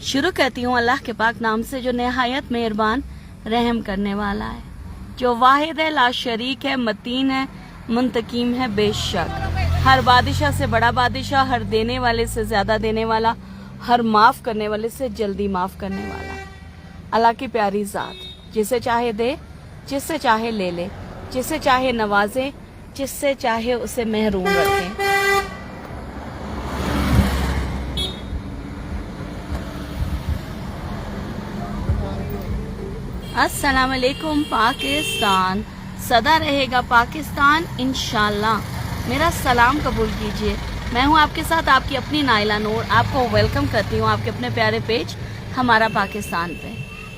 शुरू करती हूँ अल्लाह के पाक नाम से जो नहायत मेहरबान रहम करने वाला है, जो वाहिद है, ला शरीक है, मतीन है, मुंतकीम है बेशक। हर बादशाह से बड़ा बादशाह, हर देने वाले से ज्यादा देने वाला, हर माफ करने वाले से जल्दी माफ करने वाला। अल्लाह की प्यारी जात, जिसे चाहे दे, जिससे चाहे ले ले, जिसे चाहे नवाजे, जिससे चाहे उसे महरूम रखे। अस्सलाम वालेकुम पाकिस्तान, सदा रहेगा पाकिस्तान इंशाल्लाह। मेरा सलाम कबूल कीजिए। मैं हूं आपके साथ आपकी अपनी नाइला नूर। आपको वेलकम करती हूं आपके अपने प्यारे पेज हमारा पाकिस्तान पे।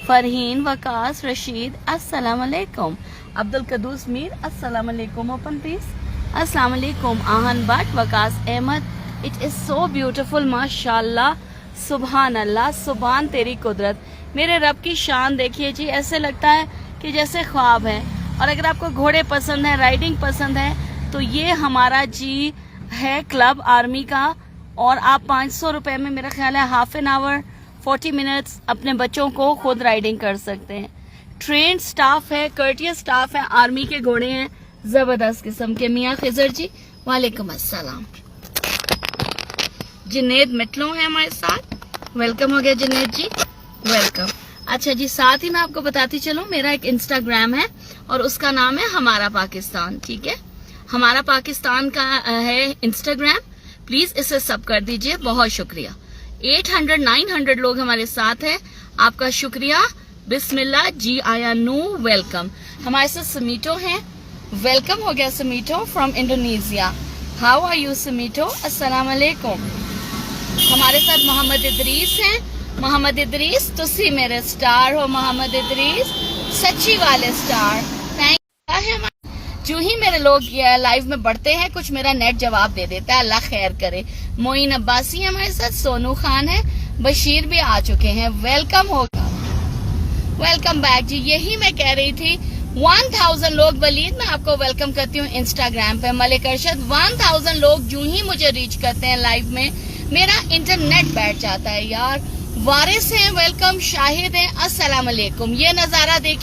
फरहीन, वकास, रशीद अस्सलाम वालेकुम। अब्दुल कदूस मीर अस्सलाम वालेकुम। ओपन पीस अस्सलाम वालेकुम। Ahan Bhatt, Waqas Ahmed, it is so beautiful माशाल्लाह, सुभान अल्लाह, सुभान तेरी कुदरत। मेरे रब की शान देखिए जी, ऐसे लगता है कि जैसे ख्वाब है। और अगर आपको घोड़े पसंद है, राइडिंग पसंद है, तो ये हमारा जी है क्लब आर्मी का। और आप 500 रुपए में मेरा ख्याल है हाफ एन आवर 40 मिनट्स अपने बच्चों को खुद राइडिंग कर सकते हैं। ट्रेन स्टाफ है, कर्टियस स्टाफ है, आर्मी के घोड़े हैं जबरदस्त किस्म के। मियाँ खिजर जी वालेकुम अस्सलाम। जुनेद मिटलो है हमारे साथ, वेलकम हो गया जुनेद जी, वेलकम। अच्छा जी, साथ ही मैं आपको बताती चलूं, मेरा एक इंस्टाग्राम है और उसका नाम है हमारा पाकिस्तान। ठीक है, हमारा पाकिस्तान का है इंस्टाग्राम। प्लीज इसे सब कर दीजिए, बहुत शुक्रिया। 800-900 लोग हमारे साथ हैं, आपका शुक्रिया। बिस्मिल्लाह जी आया नू, वेलकम। हमारे साथ समीटो हैं, वेलकम हो गया Samito from Indonesia. How are you Samito, अस्सलाम वालेकुम। हमारे साथ मोहम्मद इदरीस हैं। मोहम्मद इदरीस, तुसी मेरे स्टार हो मोहम्मद इदरीस, सच्ची वाले स्टार। Thank you. जो ही मेरे लोग लाइव में बढ़ते हैं कुछ मेरा नेट जवाब दे देता है, अल्लाह खैर करे। मोइन अब्बासी है हमारे साथ, सोनू खान है, बशीर भी आ चुके हैं, वेलकम होगा, वेलकम बैक जी। यही मैं कह रही थी, 1000 लोग, वलीद मैं आपको वेलकम करती हूँ इंस्टाग्राम पे। मलिक अरशद, 1000 लोग जो ही मुझे रीच करते हैं लाइव में, मेरा इंटरनेट बैठ जाता है यार। वारिस हैं, वेलकम। शाहिद हैं, अस्सलाम वालेकुम। ये नजारा देखिए।